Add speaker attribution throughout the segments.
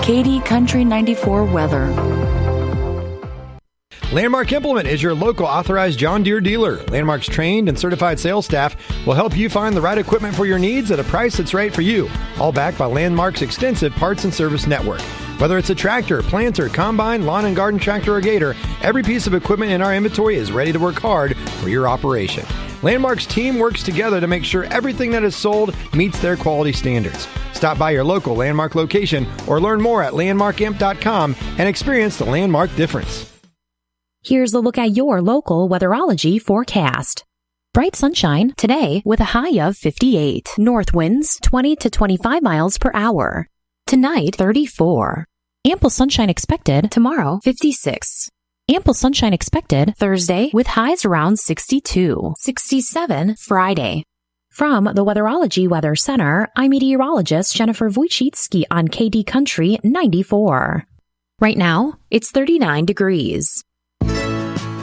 Speaker 1: KD Country 94 weather.
Speaker 2: Landmark Implement is your local authorized John Deere dealer. Landmark's trained and certified sales staff will help you find the right equipment for your needs at a price that's right for you. All backed by Landmark's extensive parts and service network. Whether it's a tractor, planter, combine, lawn and garden tractor, or gator, every piece of equipment in our inventory is ready to work hard for your operation. Landmark's team works together to make sure everything that is sold meets their quality standards. Stop by your local Landmark location or learn more at landmarkimp.com and experience the Landmark difference.
Speaker 3: Here's a look at your local weatherology forecast. Bright sunshine today with a high of 58. North winds 20 to 25 miles per hour. Tonight, 34. Ample sunshine expected tomorrow, 56. Ample sunshine expected Thursday with highs around 62. 67 Friday. From the Weatherology Weather Center, I'm meteorologist Jennifer Wojcicki on KD Country 94. Right now, it's 39 degrees.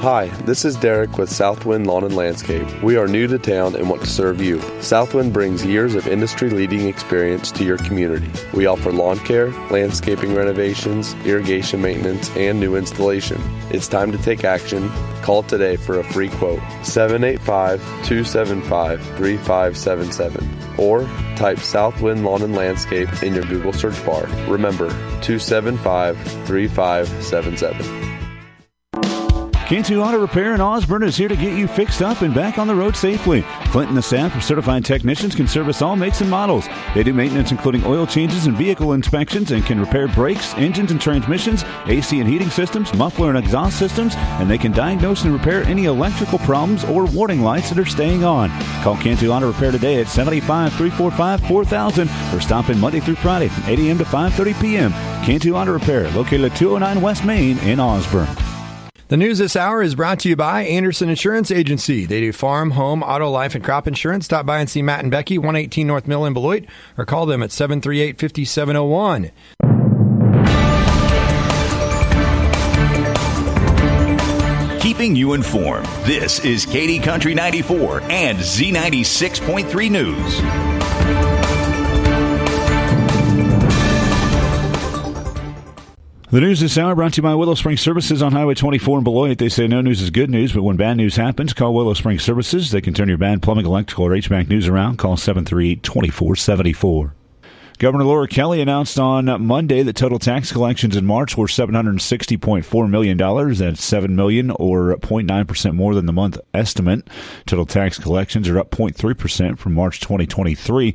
Speaker 4: Hi, this is Derek with Southwind Lawn and Landscape. We are new to town and want to serve you. Southwind brings years of industry-leading experience to your community. We offer lawn care, landscaping renovations, irrigation maintenance, and new installation. It's time to take action. Call today for a free quote, 785-275-3577, or type Southwind Lawn and Landscape in your Google search bar. Remember, 275-3577.
Speaker 5: Cantu Auto Repair in Osborne is here to get you fixed up and back on the road safely. Clinton, the staff of certified technicians, can service all makes and models. They do maintenance including oil changes and vehicle inspections and can repair brakes, engines and transmissions, AC and heating systems, muffler and exhaust systems, and they can diagnose and repair any electrical problems or warning lights that are staying on. Call Cantu Auto Repair today at 785-345-4000 or stop in Monday through Friday from 8 a.m. to 5:30 p.m. Cantu Auto Repair, located at 209 West Main in Osborne.
Speaker 2: The news this hour is brought to you by Anderson Insurance Agency. They do farm, home, auto, life, and crop insurance. Stop by and see Matt and Becky, 118 North Mill in Beloit, or call them at 738-5701.
Speaker 6: Keeping you informed, this is KD Country 94 and Z96.3 News.
Speaker 5: The news this hour brought to you by Willow Spring Services on Highway 24 in Beloit. They say no news is good news, but when bad news happens, call Willow Spring Services. They can turn your bad plumbing, electrical, or HVAC news around. Call 738-2474. Governor Laura Kelly announced on Monday that total tax collections in March were $760.4 million. That's $7 million, or 0.9% more than the month estimate. Total tax collections are up 0.3% from March 2023.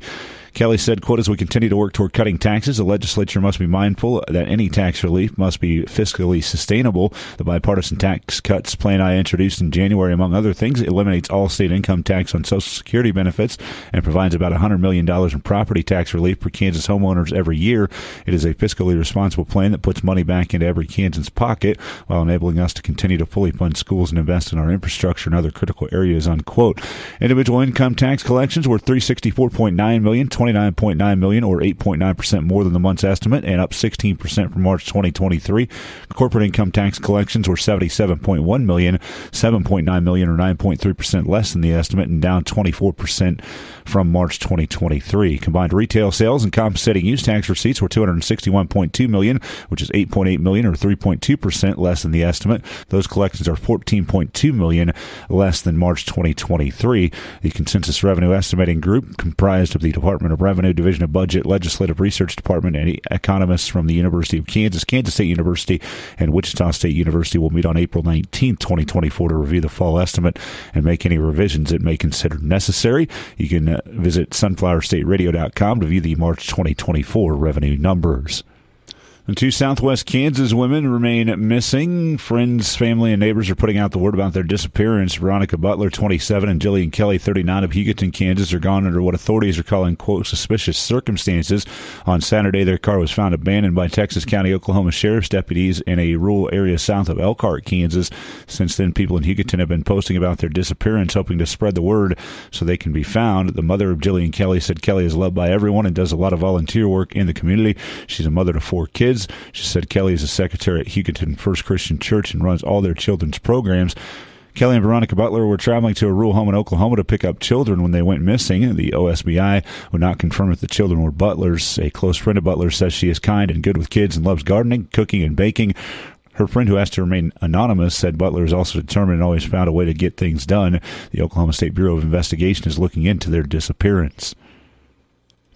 Speaker 5: Kelly said, quote, as we continue to work toward cutting taxes, the legislature must be mindful that any tax relief must be fiscally sustainable. The bipartisan tax cuts plan I introduced in January, among other things, eliminates all state income tax on Social Security benefits and provides about $100 million in property tax relief for Kansas homeowners every year. It is a fiscally responsible plan that puts money back into every Kansan's pocket while enabling us to continue to fully fund schools and invest in our infrastructure and other critical areas, unquote. Individual income tax collections were $364.9 million, $29.9 million, or 8.9% more than the month's estimate, and up 16% from March 2023. Corporate income tax collections were $77.1 million, $7.9 million, or 9.3% less than the estimate, and down 24% from March 2023. Combined retail sales and compensating use tax receipts were $261.2 million, which is $8.8 million, or 3.2% less than the estimate. Those collections are $14.2 million less than March 2023. The Consensus Revenue Estimating Group, comprised of the Department of Revenue, Division of Budget, Legislative Research Department, and economists from the University of Kansas, Kansas State University, and Wichita State University, will meet on April 19, 2024 to review the fall estimate and make any revisions it may consider necessary. You can visit sunflowerstateradio.com to view the March 2024 revenue numbers. And two Southwest Kansas women remain missing. Friends, family, and neighbors are putting out the word about their disappearance. Veronica Butler, 27, and Jillian Kelly, 39, of Hugoton, Kansas, are gone under what authorities are calling, quote, suspicious circumstances. On Saturday, their car was found abandoned by Texas County, Oklahoma Sheriff's deputies in a rural area south of Elkhart, Kansas. Since then, people in Hugoton have been posting about their disappearance, hoping to spread the word so they can be found. The mother of Jillian Kelly said Kelly is loved by everyone and does a lot of volunteer work in the community. She's a mother to 4 kids. She said Kelly is a secretary at Hugoton First Christian Church and runs all their children's programs. Kelly and Veronica Butler were traveling to a rural home in Oklahoma to pick up children when they went missing. The OSBI would not confirm if the children were Butler's. A close friend of Butler says she is kind and good with kids and loves gardening, cooking, and baking. Her friend, who asked to remain anonymous, said Butler is also determined and always found a way to get things done. The Oklahoma State Bureau of Investigation is looking into their disappearance.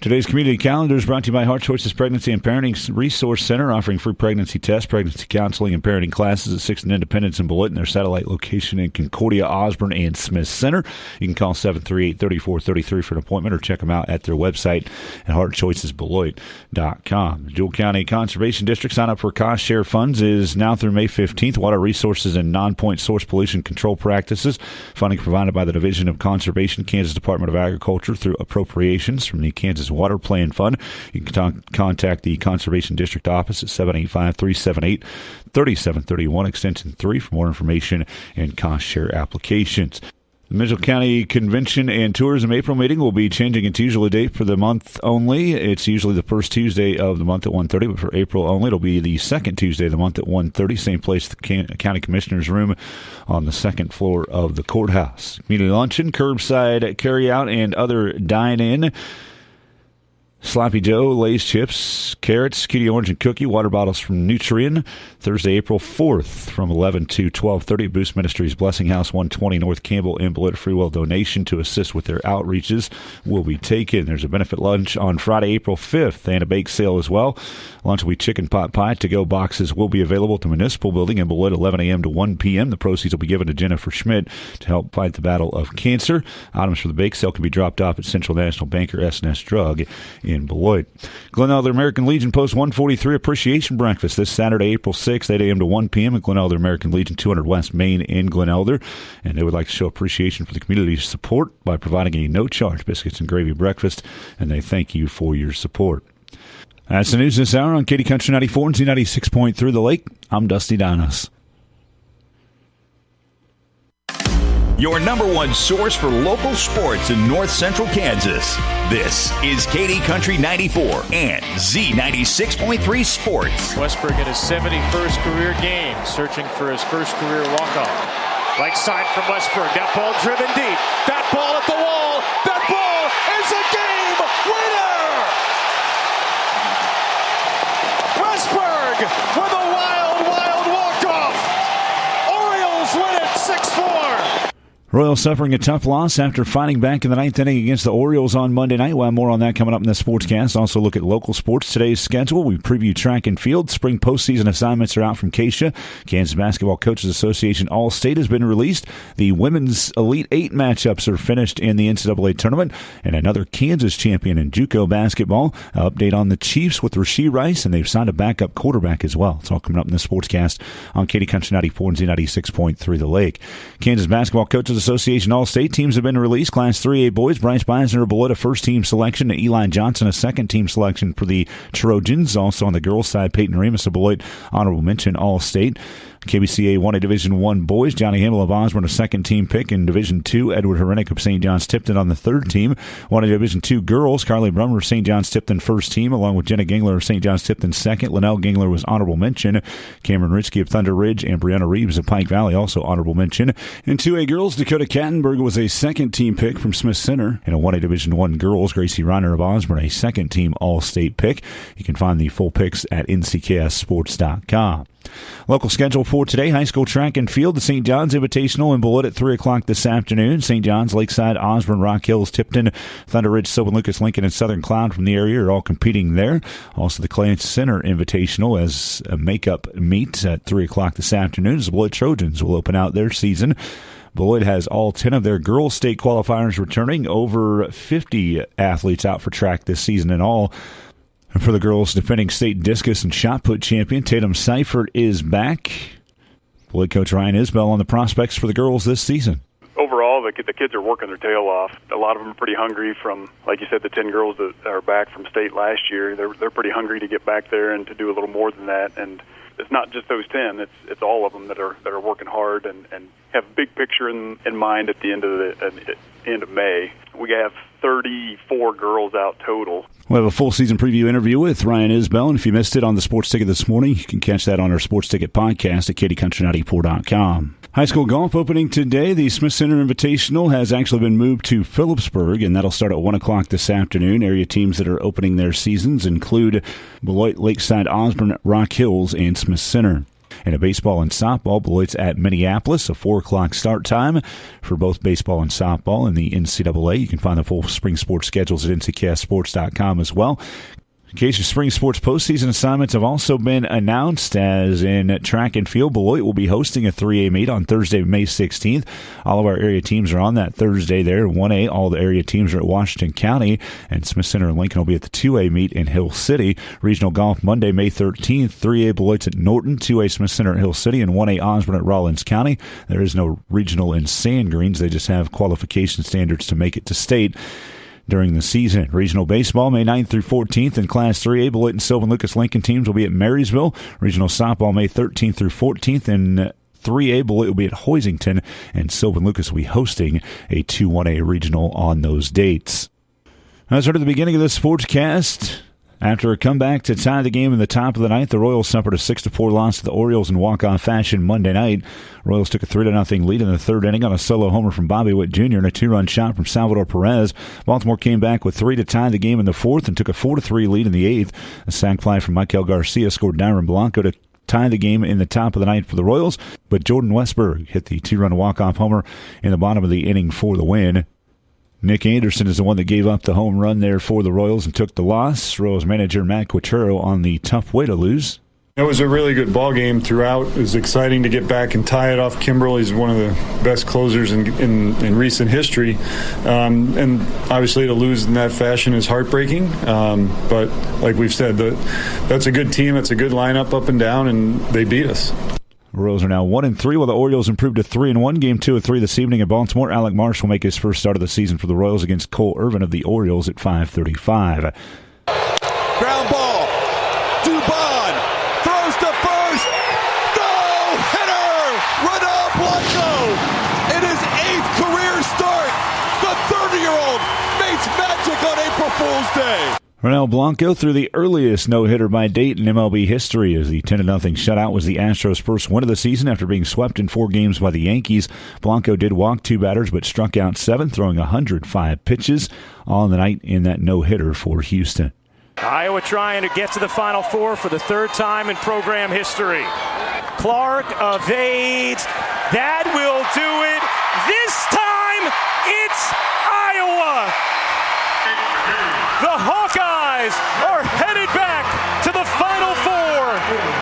Speaker 5: Today's community calendar is brought to you by Heart Choices Pregnancy and Parenting Resource Center, offering free pregnancy tests, pregnancy counseling, and parenting classes at 6th and Independence in Beloit, and their satellite location in Concordia, Osborne, and Smith Center. You can call 738-3433 for an appointment or check them out at their website at heartchoicesbeloit.com. The Jewell County Conservation District sign up for cost share funds is now through May 15th. Water resources and non-point source pollution control practices. Funding provided by the Division of Conservation, Kansas Department of Agriculture through appropriations from the Kansas Water Plan Fund. You can contact the Conservation District office at 785-378-3731, extension 3 for more information and cost share applications. The Mitchell County Convention and Tourism April meeting will be changing its usual date for the month only. It's usually the first Tuesday of the month at 1:30, but for April only, it'll be the second Tuesday of the month at 1:30. Same place, the County Commissioner's Room on the second floor of the courthouse. Community luncheon, curbside carryout, and other dine-in. Sloppy Joe, Lay's chips, carrots, cutie orange and cookie, water bottles from Nutrien. Thursday, April 4th from 11 to 12:30. Boost Ministries, Blessing House, 120 North Campbell, and Beloit. Free will donation to assist with their outreaches will be taken. There's a benefit lunch on Friday, April 5th, and a bake sale as well. Lunch will be chicken pot pie. To-go boxes will be available at the Municipal Building in Beloit, 11 a.m. to 1 p.m. The proceeds will be given to Jennifer Schmidt to help fight the battle of cancer. Items for the bake sale can be dropped off at Central National Bank or S&S Drug in Beloit. Glen Elder American Legion Post 143 Appreciation Breakfast this Saturday, April 6th, 8 a.m. to 1 p.m. at Glen Elder American Legion, 200 West Main in Glen Elder. And they would like to show appreciation for the community's support by providing a no-charge biscuits and gravy breakfast, and they thank you for your support. That's the news this hour on Katy Country 94 and Z96.3 The Lake. I'm Dusty Donis.
Speaker 6: Your number one source for local sports in North Central Kansas. This is Katy Country 94 and Z96.3 Sports.
Speaker 7: Westberg in his 71st career game, searching for his first career walk-off. Right side from Westberg. That ball driven deep. That ball at the wall. That ball is a game winner! Westberg with a wild, wild walk-off. Orioles win it 6-4.
Speaker 5: Royals suffering a tough loss after fighting back in the ninth inning against the Orioles on Monday night. We'll have more on that coming up in the Sportscast. Also look at local sports. Today's schedule, we preview track and field. Spring postseason assignments are out from KSHSAA. Kansas Basketball Coaches Association All-State has been released. The Women's Elite Eight matchups are finished in the NCAA tournament. And another Kansas champion in JUCO basketball. Update on the Chiefs with Rasheed Rice, and they've signed a backup quarterback as well. It's all coming up in the Sportscast on Katy Country 94 and Z96.3 The Lake. Kansas Basketball Coaches Association All-State teams have been released. Class 3A boys, Bryce Beisner of Beloit, a first-team selection. Eli Johnson, a second-team selection for the Trojans. Also on the girls' side, Peyton Remus of Beloit, honorable mention All-State. KBCA 1A Division I boys, Johnny Hamill of Osborne, a second-team pick. In Division II, Edward Herenick of St. John's Tipton on the third team. 1A Division II girls, Carly Brummer of St. John's Tipton first team, along with Jenna Gingler of St. John's Tipton second. Linnell Gingler was honorable mention. Cameron Ritzke of Thunder Ridge and Brianna Reeves of Pike Valley also honorable mention. In 2A girls, Dakota Kattenberg was a second-team pick from Smith Center. In a 1A Division I girls, Gracie Reiner of Osborne, a second-team All-State pick. You can find the full picks at ncksports.com. Local schedule for today, high school track and field, the St. John's Invitational in Beloit at 3 o'clock this afternoon. St. John's, Lakeside, Osborne, Rock Hills, Tipton, Thunder Ridge, Sylvan Lucas, Lincoln, and Southern Cloud from the area are all competing there. Also, the Clay Center Invitational as a makeup meet at 3 o'clock this afternoon as the Beloit Trojans will open out their season. Beloit has all 10 of their girls' state qualifiers returning, over 50 athletes out for track this season in all. And for the girls, defending state discus and shot put champion Tatum Seifert is back. Beloit coach Ryan Isbell on the prospects for the girls this season.
Speaker 8: Overall, the kids are working their tail off. A lot of them are pretty hungry from, like you said, the 10 girls that are back from state last year. They're pretty hungry to get back there and to do a little more than that. And it's not just those 10. It's all of them that are working hard and have a big picture in mind at the end of May. We have 34 girls out total.
Speaker 5: We'll have a full season preview interview with Ryan Isbell, and if you missed it on the Sports Ticket this morning, you can catch that on our Sports Ticket podcast at katycountry94.com. High school golf opening today. The Smith Center Invitational has actually been moved to Phillipsburg, and that'll start at 1 o'clock this afternoon. Area teams that are opening their seasons include Beloit, Lakeside, Osborne, Rock Hills, and Smith Center. And a baseball and softball, Beloit's at Minneapolis, a 4 o'clock start time for both baseball and softball in the NCAA. You can find the full spring sports schedules at ncksports.com as well. Acacia Spring Sports postseason assignments have also been announced, as in track and field. Beloit will be hosting a 3A meet on Thursday, May 16th. All of our area teams are on that Thursday there. 1A, all the area teams are at Washington County, and Smith Center and Lincoln will be at the 2A meet in Hill City. Regional golf Monday, May 13th. 3A Beloit's at Norton, 2A Smith Center at Hill City, and 1A Osborne at Rollins County. There is no regional in Sand Greens. They just have qualification standards to make it to state during the season. Regional baseball, May 9th through 14th in Class 3A. Beloit and Sylvan Lucas Lincoln teams will be at Marysville. Regional softball, May 13th through 14th in 3A. Beloit will be at Hoisington, and Sylvan Lucas will be hosting a 2-1A regional on those dates. As heard at the beginning of this sportscast, after a comeback to tie the game in the top of the ninth, the Royals suffered a 6-4 loss to the Orioles in walk-off fashion Monday night. Royals took a 3-0 lead in the third inning on a solo homer from Bobby Witt Jr. and a 2-run shot from Salvador Perez. Baltimore came back with 3 to tie the game in the fourth and took a 4-3 lead in the eighth. A sac fly from Michael Garcia scored Dyron Blanco to tie the game in the top of the ninth for the Royals, but Jordan Westberg hit the 2-run walk-off homer in the bottom of the inning for the win. Nick Anderson is the one that gave up the home run there for the Royals and took the loss. Royals manager Matt Quatrero on the tough way to lose.
Speaker 9: It was a really good ball game throughout. It was exciting to get back and tie it off. Kimbrel is one of the best closers in recent history. And obviously to lose in that fashion is heartbreaking. But like we've said, that's a good team. It's a good lineup up and down, and they beat us.
Speaker 5: The Royals are now 1-3, while the Orioles improved to 3-1. Game 2 of 3 this evening in Baltimore. Alec Marsh will make his first start of the season for the Royals against Cole Irvin of the Orioles at 5:35.
Speaker 10: Ground ball. Dubon throws to first. No-hitter! Ronald Blanco in his 8th career start. The 30-year-old makes magic on April Fool's Day.
Speaker 5: Ronel Blanco threw the earliest no-hitter by date in MLB history, as the 10-0 shutout was the Astros' first win of the season after being swept in 4 games by the Yankees. Blanco did walk 2 batters but struck out 7, throwing 105 pitches on the night in that no-hitter for Houston.
Speaker 7: Iowa trying to get to the Final Four for the 3rd time in program history. Clark evades. That will do it. This time, it's Iowa. The Hawkeyes are headed back to the Final Four.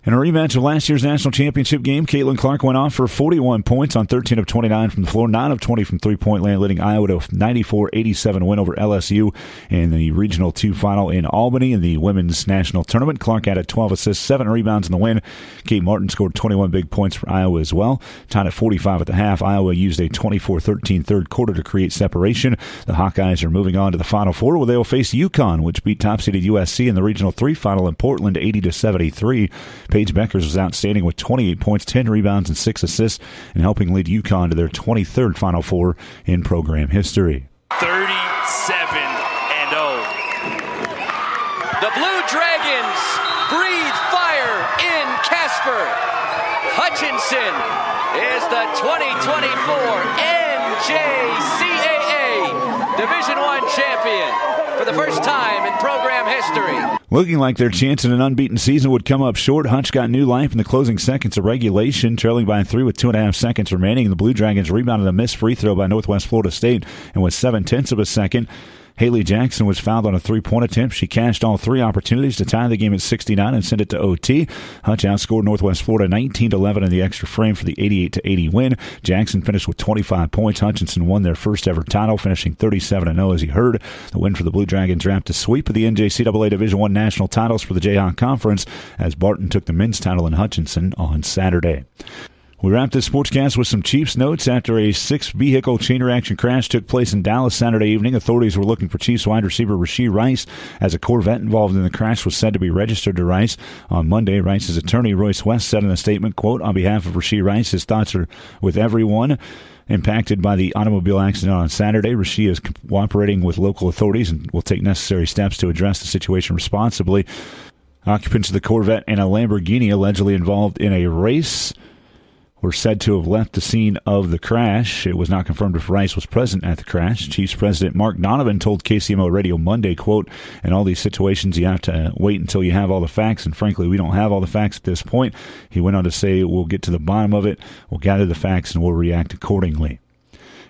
Speaker 5: In a rematch of last year's national championship game, Caitlin Clark went off for 41 points on 13 of 29 from the floor, 9 of 20 from three-point land, leading Iowa to a 94-87 win over LSU in the Regional 2 final in Albany in the women's national tournament. Clark added 12 assists, 7 rebounds in the win. Kate Martin scored 21 big points for Iowa as well. Tied at 45 at the half, Iowa used a 24-13 third quarter to create separation. The Hawkeyes are moving on to the Final Four, where they will face UConn, which beat top-seeded USC in the Regional 3 final in Portland 80-73. Paige Beckers was outstanding with 28 points, 10 rebounds, and 6 assists, and helping lead UConn to their 23rd Final Four in program history.
Speaker 11: 37-0. The Blue Dragons breathe fire in Casper. Hutchinson is the 2024 NJCAA Division I champion for the first time in program history.
Speaker 5: Looking like their chance in an unbeaten season would come up short, Hutch got new life in the closing seconds of regulation, trailing by 3 with 2.5 seconds remaining. The Blue Dragons rebounded a missed free throw by Northwest Florida State, and with 0.7 of a second, Haley Jackson was fouled on a 3-point attempt. She cashed all 3 opportunities to tie the game at 69 and send it to OT. Hutch outscored Northwest Florida 19-11 in the extra frame for the 88-80 win. Jackson finished with 25 points. Hutchinson won their first ever title, finishing 37-0 as he heard. The win for the Blue Dragons wrapped a sweep of the NJCAA Division I national titles for the Jayhawk Conference as Barton took the men's title in Hutchinson on Saturday. We wrapped this sportscast with some Chiefs notes after a 6-vehicle chain reaction crash took place in Dallas Saturday evening. Authorities were looking for Chiefs wide receiver Rashee Rice, as a Corvette involved in the crash was said to be registered to Rice. On Monday, Rice's attorney, Royce West, said in a statement, quote, "On behalf of Rashee Rice, his thoughts are with everyone impacted by the automobile accident on Saturday. Rashee is cooperating with local authorities and will take necessary steps to address the situation responsibly." Occupants of the Corvette and a Lamborghini allegedly involved in a race were said to have left the scene of the crash. It was not confirmed if Rice was present at the crash. Chiefs President Mark Donovan told KCMO Radio Monday, quote, "In all these situations, you have to wait until you have all the facts, and frankly, we don't have all the facts at this point." He went on to say, "We'll get to the bottom of it, we'll gather the facts, and we'll react accordingly."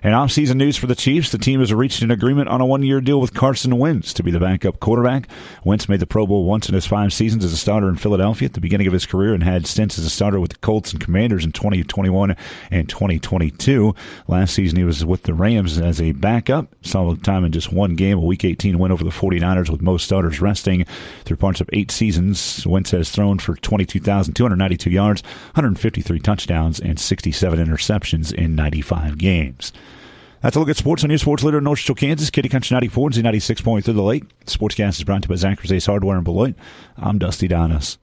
Speaker 5: And off-season news for the Chiefs, the team has reached an agreement on a one-year deal with Carson Wentz to be the backup quarterback. Wentz made the Pro Bowl once in his 5 seasons as a starter in Philadelphia at the beginning of his career and had stints as a starter with the Colts and Commanders in 2021 and 2022. Last season he was with the Rams as a backup. Saw time in just one game, a Week 18 win over the 49ers with most starters resting. Through parts of 8 seasons, Wentz has thrown for 22,292 yards, 153 touchdowns, and 67 interceptions in 95 games. That's a look at sports on your sports leader in North Central Kansas, Kitty Country 94 and Z96.3 The Lake. The Sportscast is brought to you by Zachry's Ace Hardware in Beloit. I'm Dusty Donis.